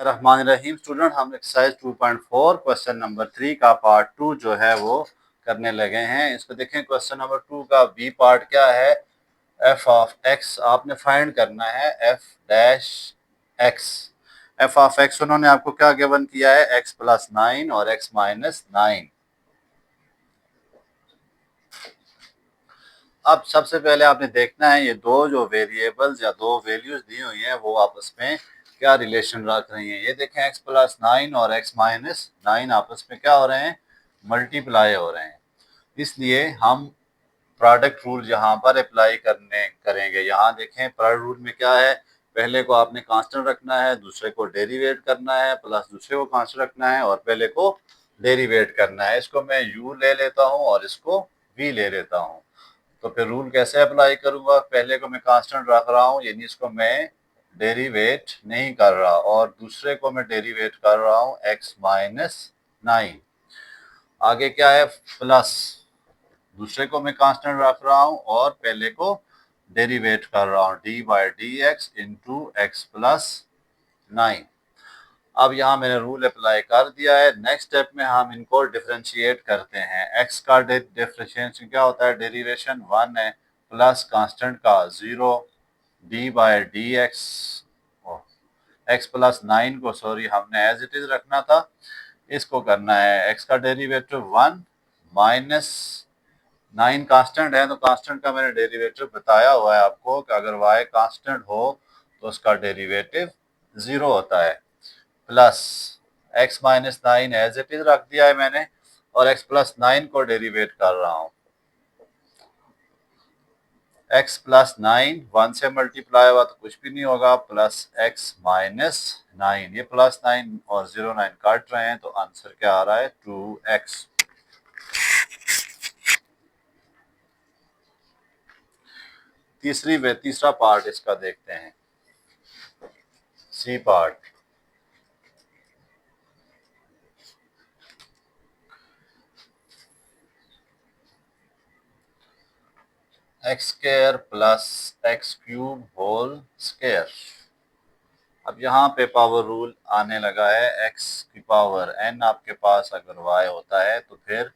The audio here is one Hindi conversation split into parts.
बिस्मिल्लाहिर्रहमानिर्रहीम। स्टूडेंट, हम एक्सरसाइज 2.4 क्वेश्चन नंबर 3 का पार्ट 2 जो है वो करने लगे हैं। इसको देखें, क्वेश्चन नंबर 2 का बी पार्ट क्या है। एफ ऑफ एक्स आपने फाइंड करना है, F dash x. F of x उन्होंने आपको क्या गिवन किया है, एक्स प्लस 9 और एक्स माइनस 9। अब सबसे पहले आपने देखना है ये दो जो वेरिएबल्स या दो वैल्यूज दी हुई हैं वो आपस में क्या रिलेशन रख रही हैं। ये देखें, एक्स प्लस 9 और एक्स माइनस 9 आपस में क्या हो रहे हैं, मल्टीप्लाई हो रहे हैं। इसलिए हम प्रोडक्ट रूल यहाँ पर अप्लाई करेंगे। यहाँ देखें, प्रोडक्ट रूल में क्या है, पहले को आपने कांस्टेंट रखना है, दूसरे को डेरिवेट करना है, प्लस दूसरे को कांस्टेंट रखना है और पहले को डेरिवेट करना है। इसको मैं u ले लेता हूँ और इसको v ले लेता हूँ। तो फिर रूल कैसे अप्लाई करूंगा, पहले को मैं कांस्टेंट रख रहा हूँ, यानी इसको मैं डेरिवेट नहीं कर रहा, और दूसरे को मैं डेरिवेट कर रहा हूँ x माइनस 9। आगे क्या है, प्लस दूसरे को मैं कांस्टेंट रख रहा हूँ और पहले को डेरिवेट कर रहा हूँ, D by D x into X plus 9। अब यहाँ मैंने रूल अप्लाई कर दिया है। नेक्स्ट स्टेप में हम इनको डिफरेंशिएट करते हैं। एक्स का डिफरेंशिएशन क्या होता है, डेरिवेशन 1 है, प्लस कांस्टेंट का 0, D by D x. X plus 9 को हमने एज इट इज रखना था, इसको करना है एक्स का डेरिवेटिव 1 माइनस 9 कांस्टेंट है, तो कांस्टेंट का मैंने डेरिवेटिव बताया हुआ है आपको कि अगर y कांस्टेंट हो तो उसका डेरिवेटिव 0 होता है, plus x minus 9 as it is रख दिया है मैंने, और x प्लस 9 को डेरिवेट कर रहा हूँ। x प्लस 9 1 से मल्टीप्लाई हुआ तो कुछ भी नहीं होगा, प्लस x माइनस 9, ये प्लस 9 और 0 9 काट रहे हैं, तो आंसर क्या आ रहा है, 2x। तीसरा पार्ट इसका देखते हैं, C part. X square plus x cube whole square. अब यहाँ पे पावर रूल आने लगा है, x की पावर n आपके पास अगर y होता है तो फिर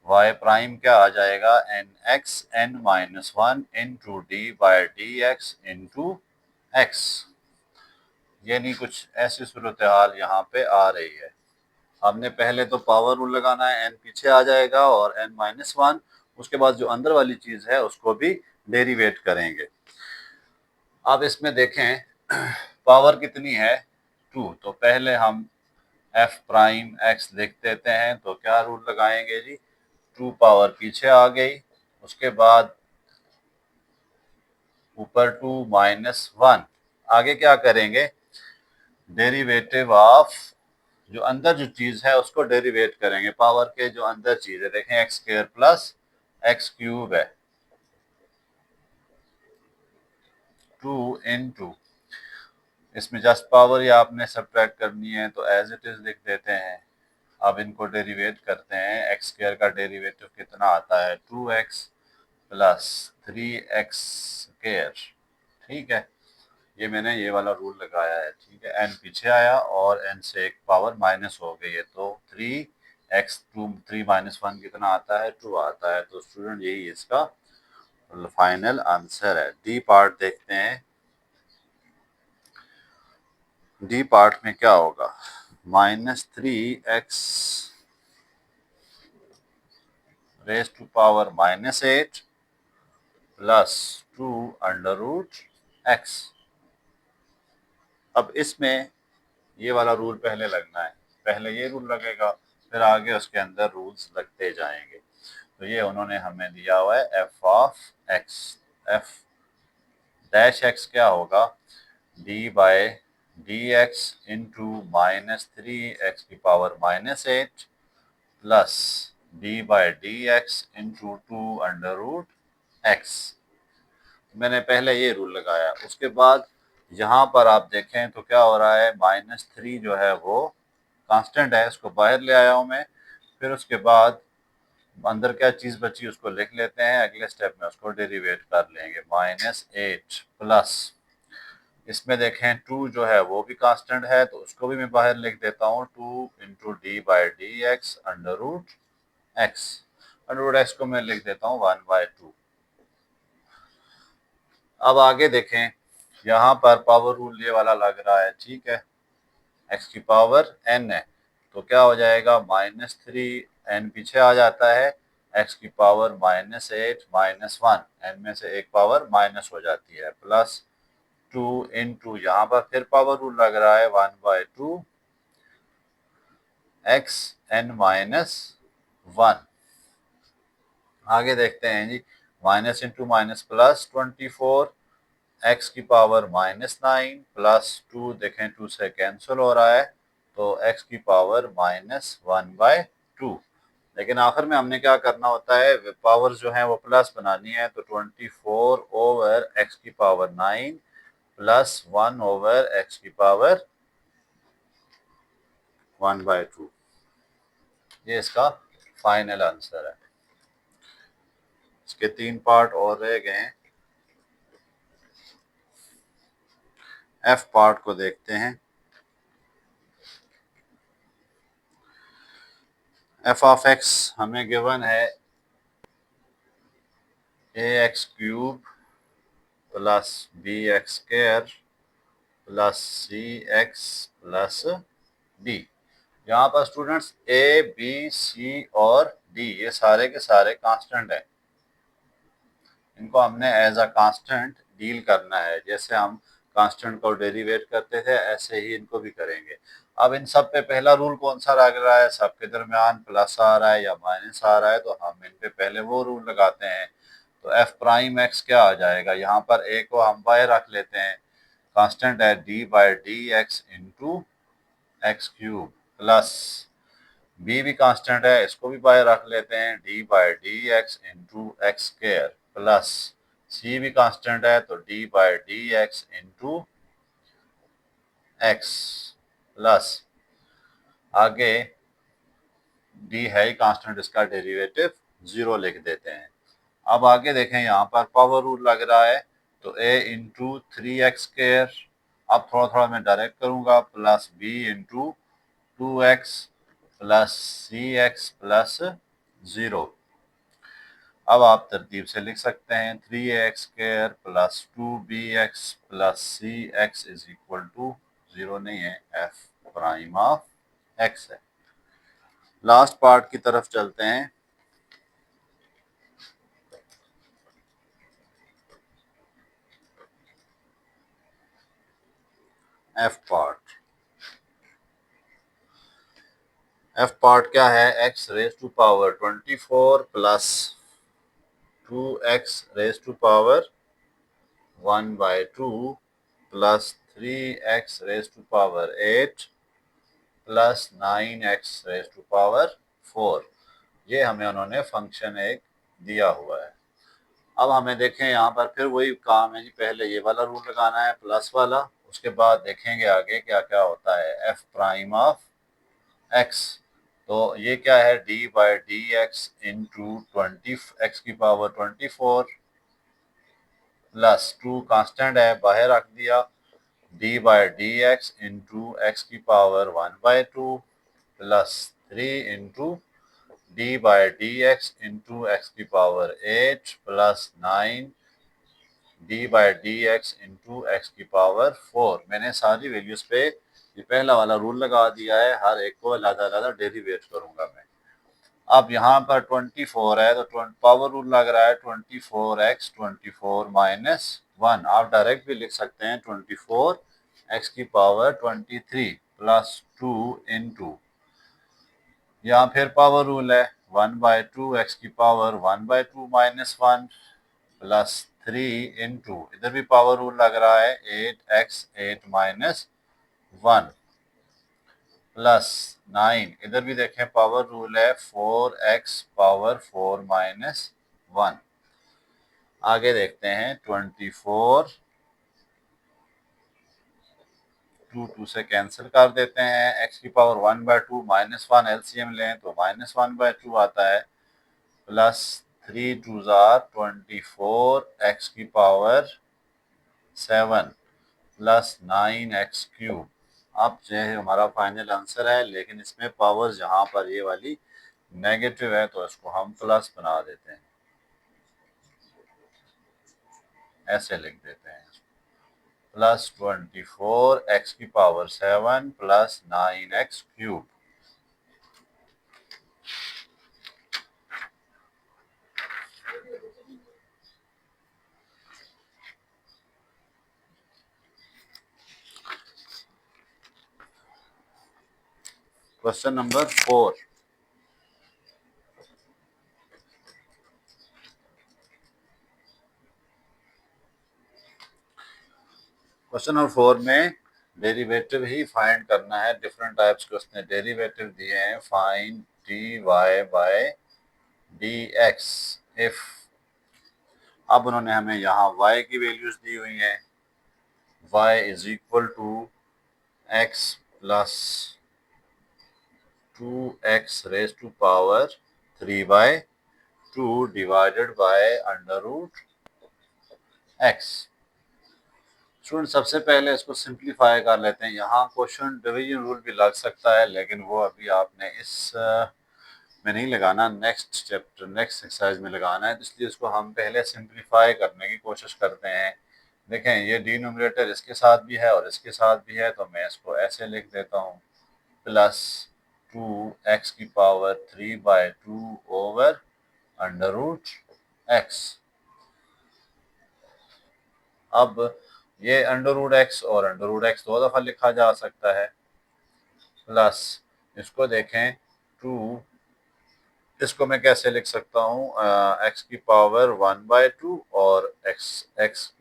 y प्राइम क्या आ जाएगा, एन एक्स n माइनस 1 into D by D x into x. यानी कुछ ऐसी सूरत हाल यहाँ पे आ रही है। हमने पहले तो पावर रूल लगाना है, n पीछे आ जाएगा और n माइनस 1, उसके बाद जो अंदर वाली चीज है उसको भी डेरिवेट करेंगे। अब इसमें देखें पावर कितनी है, 2, तो पहले हम f प्राइम x लिख देते हैं, तो क्या रूल लगाएंगे जी, 2 पावर पीछे आ गई, उसके बाद ऊपर 2 माइनस 1। आगे क्या करेंगे, डेरिवेटिव ऑफ जो अंदर जो चीज है उसको डेरिवेट करेंगे, पावर के जो अंदर चीज है, देखें x square plus x cube है, 2 इंटू, इसमें जस्ट पावर या आपने सब्ट्रैक्ट करनी है तो एज इट इज लिख देते हैं। अब इनको डेरिवेट करते हैं, एक्स स्क्वायर का डेरिवेटिव कितना आता है, 2x प्लस 3x स्क्वायर। ठीक है, ये मैंने ये वाला रूल लगाया है। ठीक है, n पीछे आया और n से एक पावर माइनस हो गई है, तो 3x 2 3 माइनस 1 कितना आता है, 2 आता है। तो स्टूडेंट यही इसका फाइनल आंसर है। डी पार्ट देखते हैं, डी पार्ट में क्या होगा, -3x raise to power -8 plus 2 under root x। अब इसमें ये वाला रूल पहले लगना है, पहले ये रूल लगेगा, फिर आगे उसके अंदर रूल्स लगते जाएंगे। तो ये उन्होंने हमें दिया हुआ है f of x। f dash x क्या होगा, d by d x into -3x की power -8 plus d by d x into 2 under root x। मैंने पहले ये रूल लगाया, उसके बाद यहाँ पर आप देखें तो क्या हो रहा है, -3 जो है वो कांस्टेंट है, इसको बाहर ले आया हूँ मैं। फिर उसके बाद अंदर क्या चीज़ बची उसको लिख लेते हैं, अगले स्टेप में उसको डेरिवेट कर लेंगे, -8 प्लस इसमें देखें 2 जो है वो भी कांस्टेंट है, तो उसको भी मैं बाहर लिख देता हूँ 2 into D by D x under root x. Under root x को मैं लिख देता हूँ 1/2। अब आगे देखें, यहाँ पर पावर रूल ये वाला लग रहा है, ठीक है। एक्स की पावर n है, तो क्या हो जाएगा -3, n पीछे आ जाता है, एक्स की पावर -8 -1, n में से एक पावर माइनस हो जाती है, प्लस 2 इंटू यहाँ पर फिर पावर रूल लग रहा है 1/2 एक्स n माइनस 1। आगे देखते हैं जी, minus into minus plus 24 X की पावर -9 प्लस 2, देखें 2 से कैंसिल हो रहा है, तो एक्स की पावर -1/2। लेकिन आखिर में हमने क्या करना होता है, पावर जो है वो प्लस बनानी है, तो 24 ओवर एक्स की पावर 9 प्लस 1 ओवर एक्स की पावर 1/2। ये इसका फाइनल आंसर है। इसके 3 पार्ट और रह गए हैं। एफ पार्ट को देखते हैं। एफ ऑफ एक्स हमें गिवन है ax³ plus bx² plus cx plus d। यहाँ पर स्टूडेंट्स a, b, c और d ये सारे के सारे कांस्टेंट हैं। इनको हमने एज अ कांस्टेंट डील करना है, जैसे हम कांस्टेंट को डेरिवेट करते थे ऐसे ही इनको भी करेंगे। अब इन सब पे पहला रूल कौन सा लग रहा है, सबके दरमियान प्लस आ रहा है या माइनस आ रहा है, तो हम इन पे पहले वो रूल लगाते हैं। तो एफ प्राइम एक्स क्या आ जाएगा, यहाँ पर ए को हम बाय रख लेते हैं, कांस्टेंट है D by D x into x³ plus B भी कांस्टेंट है, इसको भी बाय रख लेते हैं, D by D x into x² plus C भी कांस्टेंट है, तो D by D x into X plus आगे डी है ही कांस्टेंट, इसका डेरिवेटिव 0 लिख देते हैं। अब आगे देखें, यहाँ पर पावर रूल लग रहा है, तो a इंटू 3x², अब थोड़ा थोड़ा मैं डायरेक्ट करूंगा, plus b into 2x plus cx plus 0। अब आप तरतीब से लिख सकते हैं 3ax² plus 2bx plus cx is equal to 0 नहीं है, एफ प्राइम ऑफ एक्स है। लास्ट पार्ट की तरफ चलते हैं। एफ पार्ट, एफ पार्ट क्या है, x raise to power 24 plus 2x raise to power 1/2 plus 3x raise to power 8 plus 9x raise to power 4। ये हमें उन्होंने फंक्शन एक दिया हुआ है। अब हमें देखें, यहाँ पर फिर वही काम है जी, पहले ये वाला रूल लगाना है प्लस वाला, उसके बाद देखेंगे आगे क्या क्या होता है। एफ प्राइम ऑफ एक्स, तो ये क्या है, D by D x into 20 X की पावर 24 प्लस 2 कांस्टेंट है बाहर रख दिया, D by D x into X की power 1/2 plus 3 into D by D x into X की power 8 plus 9 D by D x into X की पावर 4। मैंने सारी वैल्यूज पे ये पहला वाला रूल लगा दिया है, हर एक को अलग-अलग डेरिवेट करूंगा मैं। अब यहाँ पर 24 है, तो पावर रूल लग रहा है 24x 24 माइनस 1। आप डायरेक्ट भी लिख सकते हैं 24x की पावर 23 प्लस 2 इंटू, यहाँ फिर पावर रूल है 1/2 एक्स की पावर 1/2 माइनस 1 प्लस 3 इंटू, इधर भी पावर रूल लग रहा है 8x 8 माइनस 1 प्लस 9, इधर भी देखें पावर रूल है 4x पावर 4 माइनस 1। आगे देखते हैं 24, 2 से कैंसिल कर देते हैं, x की पावर 1/2 माइनस 1 एलसीएम लें तो माइनस 1/2 आता है, प्लस 3 2 जार 24 x की पावर 7 प्लस 9x³ अब जो है हमारा फाइनल आंसर है, लेकिन इसमें पावर जहां पर ये वाली नेगेटिव है तो इसको हम प्लस बना देते हैं, ऐसे लिख देते हैं plus 24x⁴ plus 9x³। Question number 4। Question number 4 में डेरिवेटिव ही फाइंड करना है। डिफरेंट टाइप्स के उसने डेरिवेटिव दिए हैं। Find dy by dx if, अब उन्होंने हमें यहाँ y की वैल्यूज दी हुई हैं। y is equal to x plus 2x raise to power 3/2 divided by under root x। Student सबसे पहले इसको सिंप्लीफाई कर लेते हैं। यहाँ क्वेश्चन डिवीजन रूल भी लग सकता है, लेकिन वो अभी आपने इस में नहीं लगाना, नेक्स्ट चैप्टर नेक्स्ट एक्सरसाइज में लगाना है। तो इसलिए इसको हम पहले सिंप्लीफाई करने की कोशिश करते हैं। देखें ये डिनोमिनेटर इसके साथ भी है और इसके साथ भी है, तो मैं इसको ऐसे लिख देता हूँ plus 2x⁴ over under root x। अब ये अंडर रूट x और अंडर रूट x दो दफ़ा लिखा जा सकता है। प्लस इसको देखें 2, इसको मैं कैसे लिख सकता हूँ x⁴ और x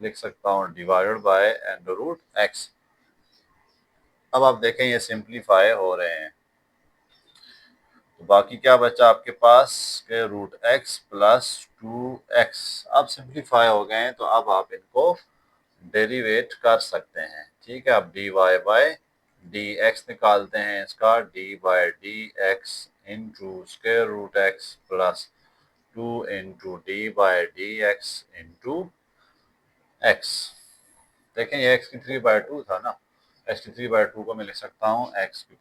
लिख सकता हूँ divided by under root x। अब आप देखें ये सिंप्लीफाई हो रहे हैं, तो बाकी क्या बचा आपके पास के रूट x प्लस 2x। अब सिंप्लीफाई हो गए हैं, तो अब आप इनको डेरिवेट कर सकते हैं। ठीक है, अब dy बाय dx निकालते हैं इसका, d by dx into square root x plus 2 into D by D x into x. देखें ये x⁴ था ना, x⁴ को मैं लिख सकता हूँ x⁴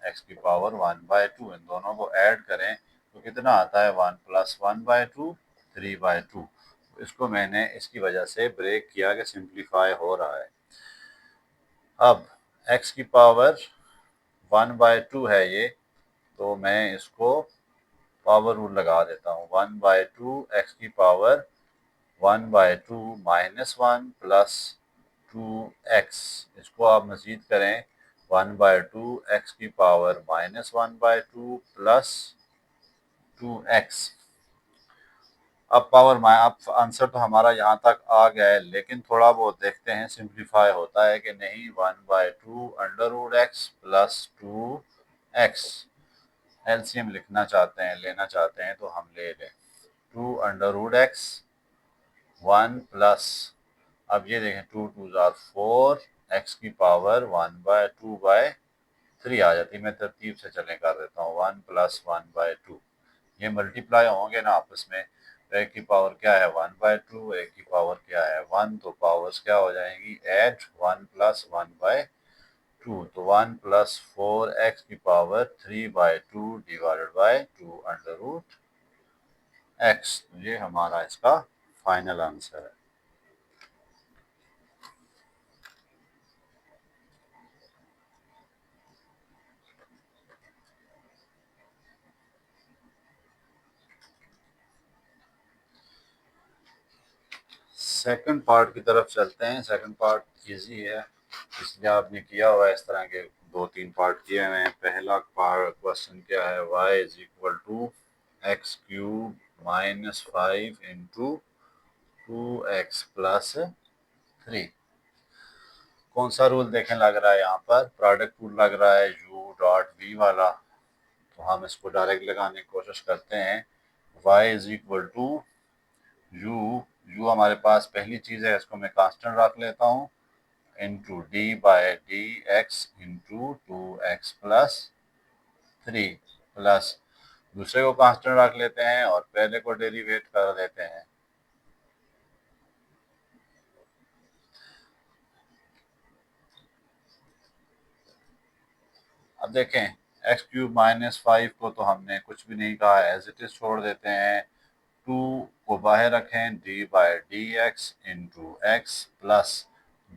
x⁴ 1/2। इन दोनों को ऐड करें तो कितना आता है 1 + 1/2 3/2। इसको मैंने इसकी वजह से ब्रेक किया कि सिंप्लीफाई हो रहा है। अब x⁴ 1/2 है ये, तो मैं इसको पावर रूल लगा देता हूँ। 1/2 x⁴ 1/2 -1 प्लस 2x। इसको आप मजीद करें 1/2 x⁴ -1/2 प्लस 2x। अब अब आंसर तो हमारा यहाँ तक आ गया है, लेकिन थोड़ा बहुत देखते हैं सिंप्लीफाई होता है कि नहीं। 1/2 under root x plus 2x। LCM लेना चाहते हैं तो हम ले लें 2 अंडर रूट x 1 प्लस, अब ये देखें 2 2 ज़ार 4 x⁴ 1/2/3 आ जाती है। मैं तरतीब से चले कर देता हूँ 1 + 1/2। ये मल्टीप्लाई होंगे ना आपस में, तो एक की पावर क्या है 1/2, एक की पावर क्या है 1, तो पावर्स क्या हो जाएंगी ऐड 1 + 1/2, तो 1 + 4x⁴ 3/2 divided by 2 under root x। ये हमारा इसका फाइनल आंसर है। सेकंड पार्ट की तरफ चलते हैं। सेकंड पार्ट इजी है, इसलिए आपने किया हुआ है इस तरह के 2-3 पार्ट किए हुए हैं। पहला पार्ट क्वेश्चन क्या है, y is equal to x³ -5 into 2x plus 3। कौन सा रूल देखें लग रहा है यहाँ पर, प्रोडक्ट रूल लग रहा है u.v वाला। तो हम इसको डायरेक्ट लगाने की कोशिश करते हैं। y is equal to u हमारे पास पहली चीज़ है, इसको मैं कांस्टेंट रख लेता हूँ, into D by D x into 2x plus 3 plus दूसरे को कांस्टेंट रख लेते हैं और पहले को डेरिवेट कर देते हैं। अब देखें एक्स क्यूब माइनस 5 को तो हमने कुछ भी नहीं कहा, एज इट इज छोड़ देते हैं। 2 को बाहर रखें, D by D x into X plus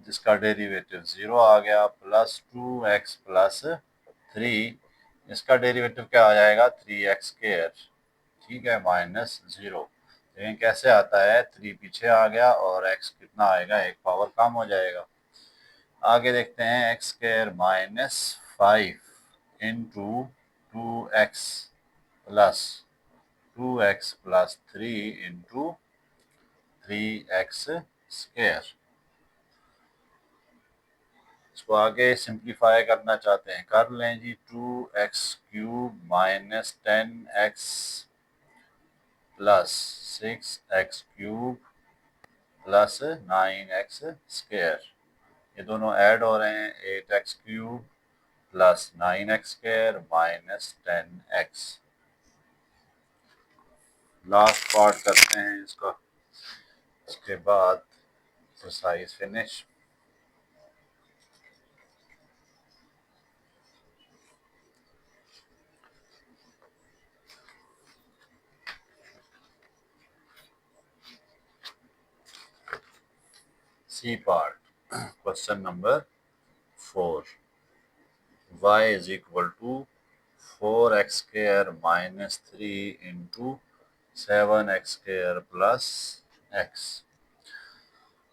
जिसका डेरिवेटिव 0 आ गया, प्लस 2x प्लस 3, इसका डेरिवेटिव क्या आ जाएगा 3x स्क्वायर, ठीक है, माइनस 0। लेकिन कैसे आता है, 3 पीछे आ गया और x कितना आएगा, एक पावर कम हो जाएगा। आगे देखते हैं x square minus 5 into 2x plus 2x plus 3 into 3x square. इसको आगे सिंप्लीफाई करना चाहते हैं, कर लें जी। 2x cube minus 10x plus 6x cube plus 9x square, ये दोनों ऐड हो रहे हैं। 8x cube plus 9x square minus 10x। Last part करते हैं इसका, इसके बाद exercise finish. C part, question number 4, y is equal to 4x square minus 3 into 7x square plus x।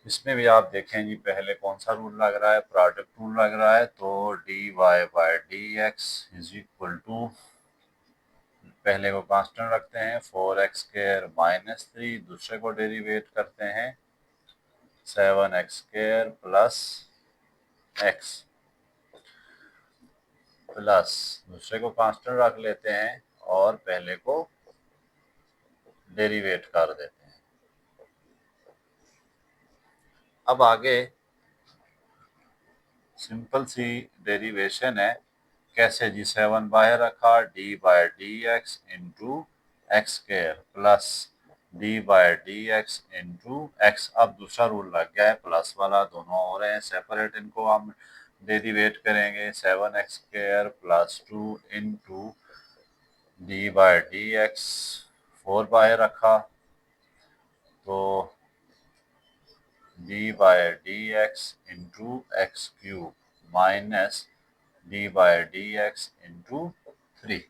इसमें भी आप देखें जी, पहले कौन सा रूल लग रहा है, प्रोडक्ट रूल लग रहा है। तो d y by D x is equal to, पहले को कांस्टेंट रखते हैं 4x स्क्वायर माइनस 3, दूसरे को डेरिवेट करते हैं 7x square plus x, plus दूसरे को कांस्टेंट रख लेते हैं और पहले को डेरिवेट कर देते हैं। अब आगे सिंपल सी डेरिवेशन है, कैसे जी, 7 बाहर रखा, D by D x into x square plus D by D x into x. अब दूसरा रूल लग गया है, प्लस वाला, दोनों हो रहे हैं सेपरेट, इनको हम डेरिवेट करेंगे। 7x square plus 2 into D by D x, 4 बाहर रखा तो D by D x into x cube minus D by D x into 3,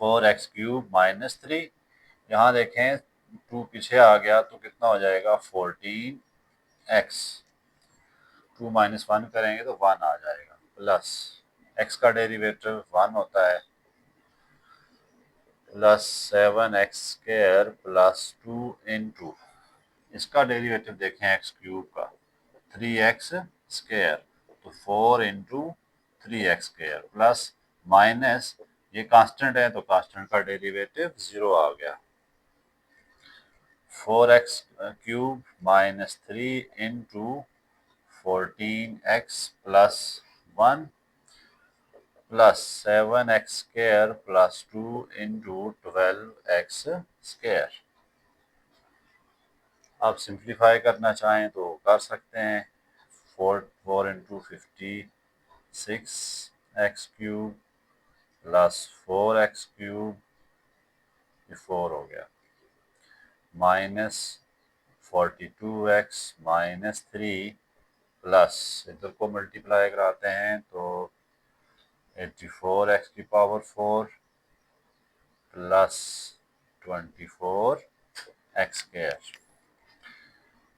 4x cube minus 3। यहाँ देखें 2 पीछे आ गया तो कितना हो जाएगा 14x, 2 माइनस 1 करेंगे तो 1 आ जाएगा, प्लस x का डेरिवेटिव 1 होता है, plus 7x square plus 2 into, इसका डेरिवेटिव देखें x क्यूब का 3x स्क्वायर, तो 4 into 3x square plus minus, ये कांस्टेंट है तो कांस्टेंट का डेरिवेटिव 0 आ गया, 4x cube minus 3 into 14x plus 1 plus 7x square plus 2 into 12x square. आप सिंप्लीफाई करना चाहें तो कर सकते हैं, 4 into 56 x cube plus 4x cube, ये 4 हो गया, माइनस 42x माइनस 3 प्लस, इधर को मल्टीप्लाई कराते हैं तो 84x की पावर 4 प्लस 24x स्क्वायर।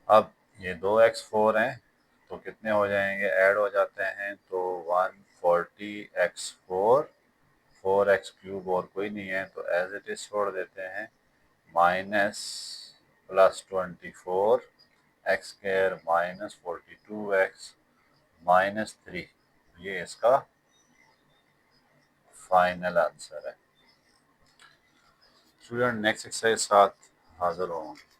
अब ये 2x 4 हैं तो कितने हो जाएंगे, ऐड हो जाते हैं तो 140x 4, 4x क्यूब और कोई नहीं है तो एज इट इज छोड़ देते हैं, minus plus 24x square minus 42x minus 3, ये इसका फाइनल आंसर है। स्टूडेंट नेक्स्ट एक्सरसाइज साथ हाजिर होंगे।